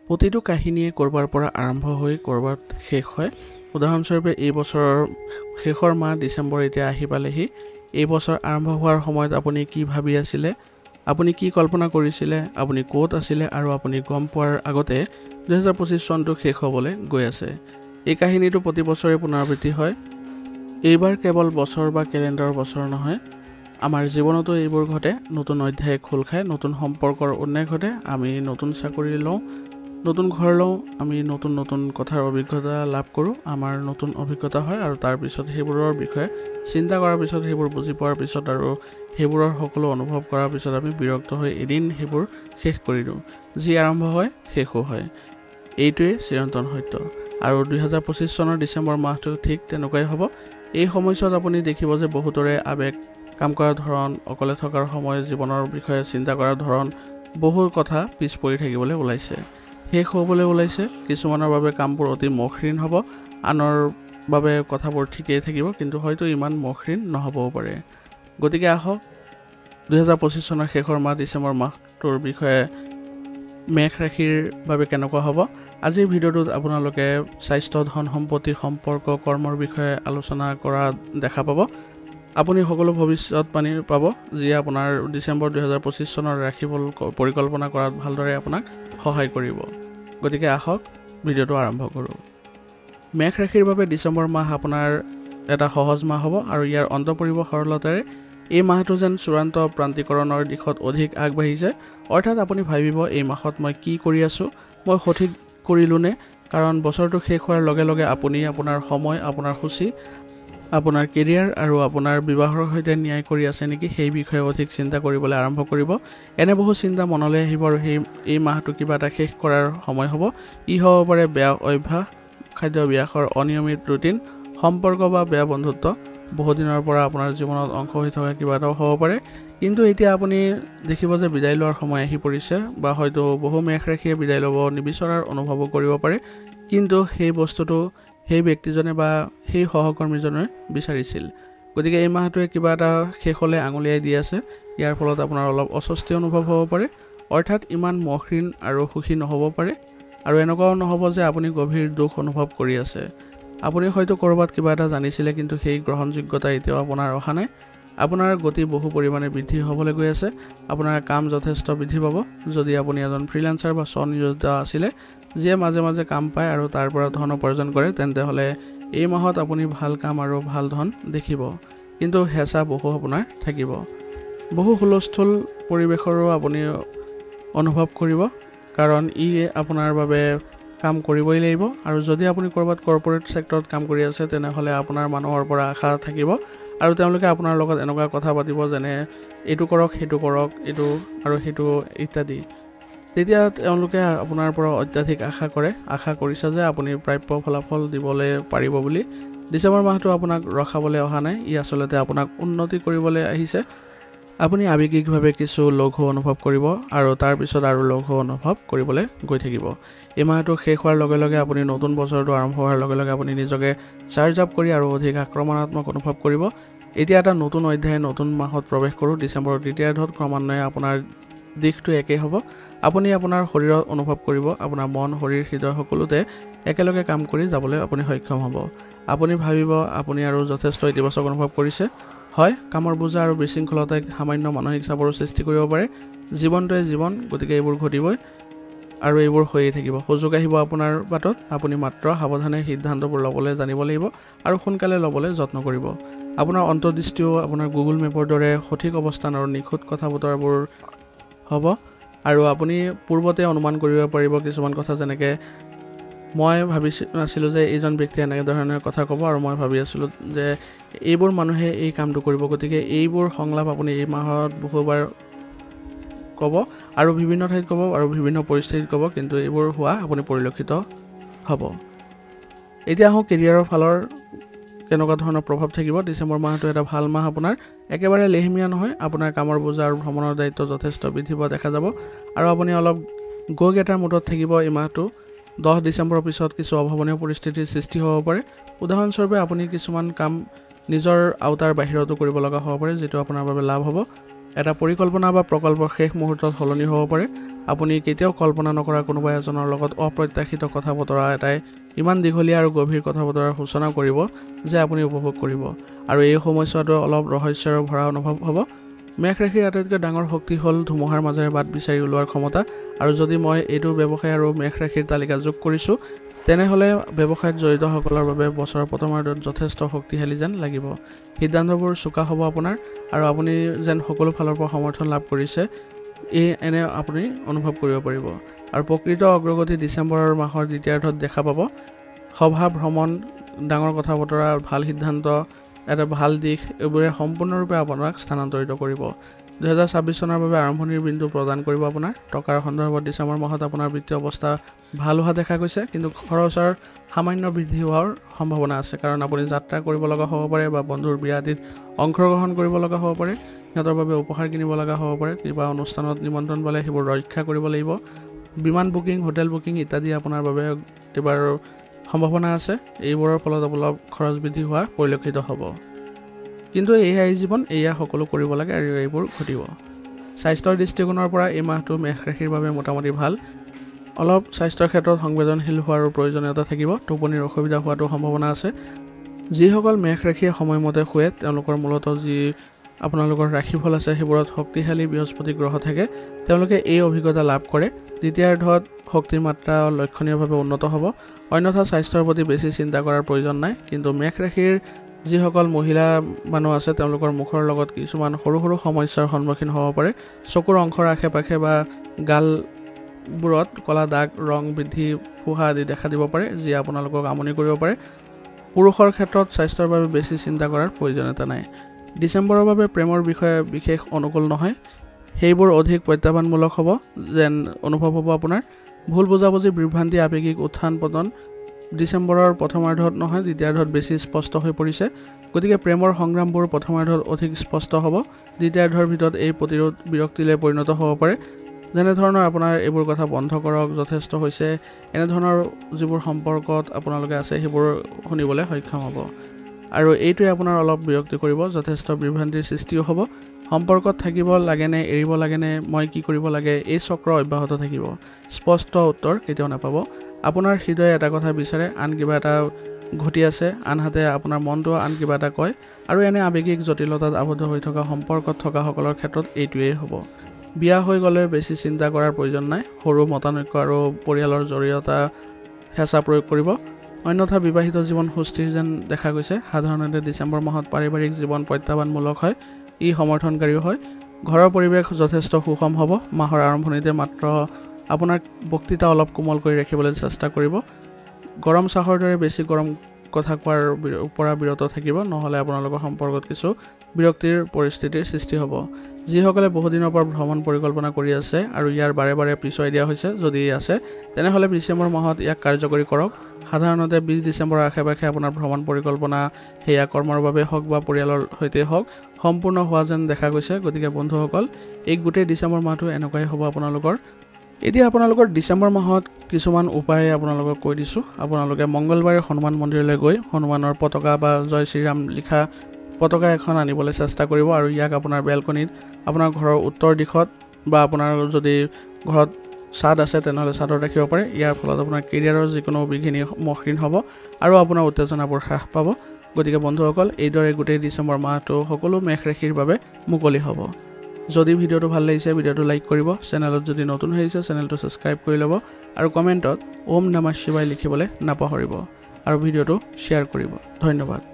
প্ৰতিটো কাহিনীয়ে কৰবাৰ পৰা আৰম্ভ হৈ কৰবাত শেষ হয় উদাহৰণস্বৰূপে এই বছৰৰ শেষৰ মাহ ডিসেম্বৰ এতিয়া আহি পালেহি এই বছৰ আৰম্ভ হোৱাৰ সময়ত আপুনি কি ভাবি আছিল আপুনি কি কল্পনা কৰিছিল আপুনি ক'ত আছিল আৰু আপুনি গম পোৱাৰ আগতে 2025 চনটো শেষ হ'বলৈ গৈ আছে এই কাহিনীটো প্ৰতি বছৰে পুনৰাবৃত্তি হয় এইবাৰ কেৱল বছৰ বা ক্যালেন্ডাৰ বছৰ নহয় আমাৰ জীৱনতো এইবোৰ ঘটে নতুন অধ্যায় খোল খায় নতুন সম্পৰ্কৰ উন্নয় ঘটে আমি নতুন চাকৰি লওঁ নতুন ঘৰ লওঁ আমি নতুন নতুন কথাৰ অভিজ্ঞতা লাভ কৰোঁ আমাৰ নতুন অভিজ্ঞতা হয় আৰু তাৰ পিছত হেবোৰৰ বিষয়ে চিন্তা কৰাৰ পিছত হেবোৰ বুজি পোৱাৰ পিছত আৰু হেবোৰৰ সকলো অনুভৱ কৰাৰ পিছত আমি বিৰক্ত হৈ এদিন হেবোৰ শেষ কৰি দিওঁ যি আৰম্ভ হয় শেষো হয় এইটোৱে চিৰন্তন সত্য আৰু 2025 চনৰ ডিসেম্বৰ মাহটো ঠিক তেনেকুৱাই হ'ব এই সময়ছোৱাত আপুনি দেখিব যে বহুতৰে আবেগ কাম কৰাৰ ধৰণ অকলে থকাৰ সময় জীৱনৰ বিষয়ে চিন্তা কৰাৰ ধৰণ বহুত কথা পিছ পৰি থাকিবলৈ ওলাইছে শেষ হ'বলৈ ওলাইছে কিছুমানৰ বাবে কামবোৰ অতি মসৃণ হ'ব আনৰ বাবে কথাবোৰ ঠিকই থাকিব কিন্তু হয়তো ইমান মসৃণ নহবও পাৰে গতিকে আহক 2025 চনৰ শেষৰ মাহ ডিসেম্বৰ মাহটোৰ বিষয়ে মেঘ ৰাশিৰ বাবে কেনেকুৱা হ'ব আজিৰ ভিডিঅ'টোত আপোনালোকে স্বাস্থ্য ধন সম্পত্তি সম্পৰ্ক কৰ্মৰ বিষয়ে আলোচনা কৰা দেখা পাব আপুনি সকলো ভৱিষ্যতবাণী পাব যি আপোনাৰ ডিসেম্বৰ 2025 চনৰ ৰাশিফল পৰিকল্পনা কৰাত ভালদৰে আপোনাক সহায় কৰিব গতিকে আহক ভিডিঅ'টো আৰম্ভ কৰোঁ মেঘ ৰাশিৰ বাবে ডিসেম্বৰ মাহ আপোনাৰ এটা সহজ মাহ হ'ব আৰু ইয়াৰ অন্ত পৰিব সৰলতাৰে এই মাহটো যেন চূড়ান্ত প্ৰান্তিকৰণৰ দিশত অধিক আগবাঢ়িছে অৰ্থাৎ আপুনি ভাবিব এই মাহত মই কি কৰি আছো মই সঠিক কৰিলোনে কাৰণ বছৰটো শেষ হোৱাৰ লগে লগে আপুনি আপোনাৰ সময় আপোনাৰ সূচী আপোনাৰ কেৰিয়াৰ আৰু আপোনাৰ বিবাহৰ সৈতে ন্যায় কৰি আছে নেকি সেই বিষয়ে অধিক চিন্তা কৰিবলৈ আৰম্ভ কৰিব এনে বহু চিন্তা মনলৈ আহিব আৰু এই মাহটো কিবা এটা শেষ কৰাৰ সময় হ'ব ই হ'ব পাৰে বেয়া অভ্যাস খাদ্যাভ্যাসৰ অনিয়মিত ৰুটিন সম্পৰ্ক বা বেয়া বন্ধুত্ব বহুদিনৰ পৰা আপোনাৰ জীৱনত অংশ হৈ থকা কিবা এটা হ'ব পাৰে কিন্তু এতিয়া আপুনি দেখিব যে বিদায় লোৱাৰ সময় আহি পৰিছে বা হয়তো বহু মেঘ ৰাশিয়ে বিদায় ল'ব নিবিচৰাৰ অনুভৱ কৰিব পাৰে কিন্তু সেই বস্তুটো সেই ব্যক্তিজনে বা সেই সহকৰ্মীজনে বিচাৰিছিল গতিকে এই মাহটোৱে কিবা এটা শেষলৈ আঙুলিয়াই দি আছে ইয়াৰ ফলত আপোনাৰ অলপ অস্বস্তি অনুভৱ হ'ব পাৰে অৰ্থাৎ ইমান মসৃণ আৰু সুখী নহ'ব পাৰে আৰু এনেকুৱাও নহ'ব যে আপুনি গভীৰ দুখ অনুভৱ কৰি আছে আপুনি হয়তো কৰবাত কিবা এটা জানিছিলে কিন্তু সেই গ্ৰহণযোগ্যতা এতিয়াও আপোনাৰ অহা নাই আপোনাৰ গতি বহু পৰিমাণে বৃদ্ধি হ'বলৈ গৈ আছে আপোনাৰ কাম যথেষ্ট বৃদ্ধি পাব যদি আপুনি এজন ফ্ৰিল্যান্সাৰ বা স্বনিয়োজিত আছিল যিয়ে মাজে মাজে কাম পায় আৰু তাৰ পৰা ধন উপাৰ্জন কৰে তেন্তে হলে এই মাহত আপুনি ভাল কাম আৰু ভাল ধন দেখিব কিন্তু হেঁচা বহু আপোনাৰ থাকিব বহু হুলস্থুল পৰিৱেশৰো আপুনি অনুভৱ কৰিব কাৰণ ই আপোনাৰ বাবে কাম কৰিবই লাগিব আৰু যদি আপুনি কৰবাত কৰ্পোৰেট সেক্টৰত কাম কৰি আছে তেনেহলে আপোনাৰ মানুহৰ পৰা আশা থাকিব আৰু তেওঁলোকে আপোনাৰ লগত এনেকুৱা কথা পাতিব যেনে এইটো কৰক এইটো আৰু সেইটো ইত্যাদি তেতিয়া তেওঁলোকে আপোনাৰ পৰা অত্যাধিক আশা কৰিছে যে আপুনি প্ৰাপ্য ফলাফল দিবলৈ পাৰিব বুলি ডিসেম্বৰ মাহটো আপোনাক ৰখাবলৈ অহা নাই ই আসলতে আপোনাক উন্নতি কৰিবলৈ আহিছে আপুনি আবেগিকভাৱে কিছু লঘু অনুভৱ কৰিব আৰু তাৰ পিছত আৰু লঘু অনুভৱ কৰিবলৈ গৈ থাকিব এই মাহটো শেষ হোৱাৰ লগে লগে আপুনি নতুন বছৰটো আৰম্ভ হোৱাৰ লগে লগে আপুনি নিজকে চাৰ্জ আপ কৰি আৰু অধিক আক্ৰমণাত্মক অনুভৱ কৰিব এতিয়া এটা নতুন অধ্যায় নতুন মাহত প্ৰৱেশ কৰোঁ ডিসেম্বৰৰ দ্বিতীয়াৰ্ধত ক্ৰমান্বয়ে আপোনাৰ দিশটো একেই হ'ব আপুনি আপোনাৰ শৰীৰত অনুভৱ কৰিব আপোনাৰ মন শৰীৰ হৃদয় সকলোতে একেলগে কাম কৰি যাবলৈ আপুনি সক্ষম হ'ব আপুনি ভাবিব আপুনি আৰু যথেষ্ট ইতিবাচক অনুভৱ কৰিছে হয় কামৰ বোজা আৰু বিশৃংখলতাই সামান্য মানসিক চাপৰ সৃষ্টি কৰিব পাৰে জীৱনটোৱে জীৱন গতিকে এইবোৰ ঘটিবই আৰু এইবোৰ হৈয়ে থাকিব সুযোগ আহিব আপোনাৰ বাটত আপুনি মাত্ৰ সাৱধানে সিদ্ধান্তবোৰ ল'বলৈ জানিব লাগিব আৰু সোনকালে ল'বলৈ যত্ন কৰিব আপোনাৰ অন্তৰ্দৃষ্টিও আপোনাৰ গুগল মেপৰ দৰে সঠিক অৱস্থান আৰু নিখুঁত কথা বতৰাবোৰ হ'ব আৰু আপুনি পূৰ্বতে অনুমান কৰিব পাৰিব কিছুমান কথা যেনেকৈ মই ভাবিছিলোঁ যে এইজন ব্যক্তি এনেকৈ ধৰণৰ কথা ক'ব আৰু মই ভাবি আছিলোঁ যে এইবোৰ মানুহে এই কামটো কৰিব গতিকে এইবোৰ সংলাপ আপুনি এই মাহত বহুবাৰ ক'ব আৰু বিভিন্ন ঠাইত ক'ব আৰু বিভিন্ন পৰিস্থিতিত ক'ব কিন্তু এইবোৰ হোৱা আপুনি পৰিলক্ষিত হ'ব এতিয়া আহক কেৰিয়াৰৰ ফালৰ কেনেকুৱা ধৰণৰ প্ৰভাৱ থাকিব ডিসেম্বৰ মাহটো এটা ভাল মাহ আপোনাৰ একেবাৰে লেহেমীয়া নহয় আপোনাৰ কামৰ বোজা আৰু ভ্ৰমণৰ দায়িত্ব যথেষ্ট বৃদ্ধি পোৱা দেখা যাব আৰু আপুনি অলপ গো গেটাৰ মুডত থাকিব এই মাহটো 10 ডিসেম্বৰৰ পিছত কিছু অভাৱনীয় পৰিস্থিতিৰ সৃষ্টি হ'ব পাৰে উদাহৰণস্বৰূপে আপুনি কিছুমান কাম নিজৰ আউটাৰ বাহিৰতো কৰিব লগা হ'ব পাৰে যেটো আপোনাৰ বাবে লাভ হ'ব এটা পৰিকল্পনা বা প্ৰকল্পৰ শেষ মুহূৰ্তত সলনি হ'ব পাৰে আপুনি কেতিয়াও কল্পনা নকৰা কোনোবা এজনৰ লগত অপ্ৰত্যাশিত কথা বতৰা এটাই ইমান দীঘলীয়া আৰু গভীৰ কথা বতৰাৰ সূচনা কৰিব যে আপুনি উপভোগ কৰিব আৰু এই সময়ছোৱাটো অলপ ৰহস্যৰে ভৰা অনুভৱ হ'ব মেঘ ৰাশিৰ আটাইতকৈ ডাঙৰ শক্তি হ'ল ধুমুহাৰ মাজেৰে বাট বিচাৰি ওলোৱাৰ ক্ষমতা আৰু যদি মই এইটো ব্যৱসায় আৰু মেঘ ৰাশিৰ তালিকা যোগ কৰিছোঁ তেনেহ'লে ব্যৱসায়ত জড়িতসকলৰ বাবে বছৰৰ প্ৰথমাৰ্ধত যথেষ্ট শক্তিশালী যেন লাগিব সিদ্ধান্তবোৰ চোকা হ'ব আপোনাৰ আৰু আপুনি যেন সকলো ফালৰ পৰা সমৰ্থন লাভ কৰিছে এনে আপুনি অনুভৱ কৰিব পাৰিব আৰু প্ৰকৃত অগ্ৰগতি ডিচেম্বৰৰ মাহৰ দ্বিতীয়াৰ্ধত দেখা পাব সভা ভ্ৰমণ ডাঙৰ কথা বতৰা ভাল সিদ্ধান্ত এটা ভাল দিশ এইবোৰে সম্পূৰ্ণৰূপে আপোনাক স্থানান্তৰিত কৰিব 2026 চনৰ বাবে আৰম্ভণিৰ বিন্দু প্ৰদান কৰিব আপোনাৰ টকাৰ সন্দৰ্ভত ডিচেম্বৰ মাহত আপোনাৰ বিত্তীয় অৱস্থা ভাল হোৱা দেখা গৈছে কিন্তু খৰচৰ সামান্য বৃদ্ধি হোৱাৰ সম্ভাৱনা আছে কাৰণ আপুনি যাত্ৰা কৰিব লগা হ'ব পাৰে বা বন্ধুৰ বিয়া আদিত অংশগ্ৰহণ কৰিব লগা হ'ব পাৰে সিহঁতৰ বাবে উপহাৰ কিনিব লগা হ'ব পাৰে কিবা অনুষ্ঠানত নিমন্ত্ৰণ পালে সেইবোৰ ৰক্ষা কৰিব লাগিব বিমান বুকিং হোটেল বুকিং ইত্যাদি আপোনাৰ বাবে এবাৰ সম্ভাৱনা আছে এইবোৰৰ ফলত অলপ খৰচ বৃদ্ধি হোৱা পৰিলক্ষিত হ'ব কিন্তু এয়াই জীৱন এয়া সকলো কৰিব লাগে আৰু এইবোৰ ঘটিব স্বাস্থ্যৰ দৃষ্টিকোণৰ পৰা এই মাহটো মেঘ ৰাশিৰ বাবে মোটামুটি ভাল অলপ স্বাস্থ্যৰ ক্ষেত্ৰত সংবেদনশীল হোৱাৰ প্ৰয়োজনীয়তা থাকিব টোপনিৰ অসুবিধা হোৱাটো সম্ভাৱনা আছে যিসকল মেঘ ৰাশিয়ে সময়মতে শুৱে তেওঁলোকৰ মূলতঃ যি আপোনালোকৰ ৰাশিফল আছে সেইবোৰত শক্তিশালী বৃহস্পতি গ্ৰহ থাকে তেওঁলোকে এই অভিজ্ঞতা লাভ কৰে দ্বিতীয়াৰ্ধত শক্তিৰ মাত্ৰা লক্ষণীয়ভাৱে উন্নত হ'ব অন্যথা স্বাস্থ্যৰ প্ৰতি বেছি চিন্তা কৰাৰ প্ৰয়োজন নাই কিন্তু মেঘ ৰাশিৰ যিসকল মহিলা মানুহ আছে তেওঁলোকৰ মুখৰ লগত কিছুমান সৰু সৰু সমস্যাৰ সন্মুখীন হ'ব পাৰে চকুৰ অংশৰ আশে-পাশে বা গালবোৰত কলা দাগ ৰং বৃদ্ধি ফুহা আদি দেখা দিব পাৰে যি আপোনালোকক আমনি কৰিব পাৰে পুৰুষৰ ক্ষেত্ৰত স্বাস্থ্যৰ বাবে বেছি চিন্তা কৰাৰ প্ৰয়োজনীয়তা নাই ডিচেম্বৰৰ বাবে প্ৰেমৰ বিষয়ে বিশেষ অনুকূল নহয় সেইবোৰ অধিক প্ৰত্যাহ্বানমূলক হ'ব যেন অনুভৱ হ'ব আপোনাৰ ভুল বুজাবুজি বিভ্ৰান্তি আৱেগিক উত্থান পতন ডিচেম্বৰৰ প্ৰথমাৰ্ধত নহয় দ্বিতীয়াৰ্ধত বেছি স্পষ্ট হৈ পৰিছে গতিকে প্ৰেমৰ সংগ্ৰামবোৰ প্ৰথমাৰ্ধত অধিক স্পষ্ট হ'ব দ্বিতীয়াৰ্ধৰ ভিতৰত এই প্ৰতিৰোধ বিৰক্তিলৈ পৰিণত হ'ব পাৰে যেনেধৰণৰ আপোনাৰ এইবোৰ কথা বন্ধ কৰক যথেষ্ট হৈছে এনেধৰণৰ যিবোৰ সম্পৰ্কত আপোনালোকে আছে সেইবোৰ শুনিবলৈ সক্ষম হ'ব আৰু এইটোৱে আপোনাৰ অলপ বিৰক্তি কৰিব যথেষ্ট বিভ্ৰান্তিৰ সৃষ্টিও হ'ব সম্পৰ্কত থাকিব লাগেনে এৰিব লাগেনে মই কি কৰিব লাগে এই চক্ৰ অব্যাহত থাকিব স্পষ্ট উত্তৰ কেতিয়াও নাপাব আপোনাৰ হৃদয়ে এটা কথা বিচাৰে আন কিবা এটা ঘটি আছে আনহাতে আপোনাৰ মনটো আন কিবা এটা কয় আৰু এনে আৱেগিক জটিলতাত আবদ্ধ হৈ থকা সম্পৰ্কত থকা সকলৰ ক্ষেত্ৰত এইটোৱেই হ'ব বিয়া হৈ গ'লে বেছি চিন্তা কৰাৰ প্ৰয়োজন নাই সৰু মতানৈক্য আৰু পৰিয়ালৰ জৰিয়তা হেঁচা প্ৰয়োগ কৰিব অন্যথা বিবাহিত জীৱন সুস্থিৰ যেন দেখা গৈছে সাধাৰণতে ডিচেম্বৰ মাহত পাৰিবাৰিক জীৱন প্ৰত্যাহ্বানমূলক হয় ই সমৰ্থনকাৰীও হয় ঘৰৰ পৰিৱেশ যথেষ্ট সুষম হ'ব মাহৰ আৰম্ভণিতে মাত্ৰ আপোনাৰ বক্তৃতা অলপ কোমল কৰি ৰাখিবলৈ চেষ্টা কৰিব গৰম চাহৰ দৰে বেছি গৰম কথা কোৱাৰ পৰা বিৰত থাকিব নহ'লে আপোনালোকৰ সম্পৰ্কত কিছু বিৰক্তিৰ পৰিস্থিতিৰ সৃষ্টি হ'ব যিসকলে বহুদিনৰ পৰা ভ্ৰমণ পৰিকল্পনা কৰি আছে আৰু ইয়াৰ বাৰে বাৰে পিছুৱাই দিয়া হৈছে যদি আছে তেনেহ'লে ডিচেম্বৰ মাহত ইয়াক কাৰ্যকৰী কৰক সাধাৰণতে 20 ডিচেম্বৰৰ আশে-পাশে আপোনাৰ ভ্ৰমণ পৰিকল্পনা সেয়া কৰ্মৰ বাবে হওক বা পৰিয়ালৰ সৈতে হওক সম্পূৰ্ণ হোৱা যেন দেখা গৈছে গতিকে বন্ধুসকল এই গোটেই ডিচেম্বৰ মাহটো এনেকুৱাই হ'ব আপোনালোকৰ এতিয়া আপোনালোকৰ ডিচেম্বৰ মাহত কিছুমান উপায় আপোনালোকক কৈ দিছোঁ আপোনালোকে মংগলবাৰে হনুমান মন্দিৰলৈ গৈ হনুমানৰ পতাকা বা জয় শ্ৰীৰাম লিখা পতাকা এখন আনিবলৈ চেষ্টা কৰিব আৰু ইয়াক আপোনাৰ বেলকনিত আপোনাৰ ঘৰৰ উত্তৰ দিশত বা আপোনাৰ যদি ঘৰত ছাদ আছে তেনেহ'লে ছাদত ৰাখিব পাৰে ইয়াৰ ফলত আপোনাৰ কেৰিয়াৰৰ যিকোনো বিঘিনি মসৃণ হ'ব আৰু আপোনাৰ উত্তেজনাবোৰ হ্ৰাস পাব গতিকে বন্ধুসকল এইদৰে গোটেই ডিচেম্বৰ মাহটো সকলো মেঘ ৰাশিৰ বাবে মুকলি হ'ব যদি ভিডিঅ'টো ভাল লাগিছে ভিডিঅ'টো লাইক কৰিব চেনেলত যদি নতুন হৈছে চেনেলটো ছাবস্ক্ৰাইব কৰি ল'ব আৰু কমেণ্টত ওম নমঃ শিৱায় লিখিবলৈ নাপাহৰিব আৰু ভিডিঅ'টো শ্বেয়াৰ কৰিব ধন্যবাদ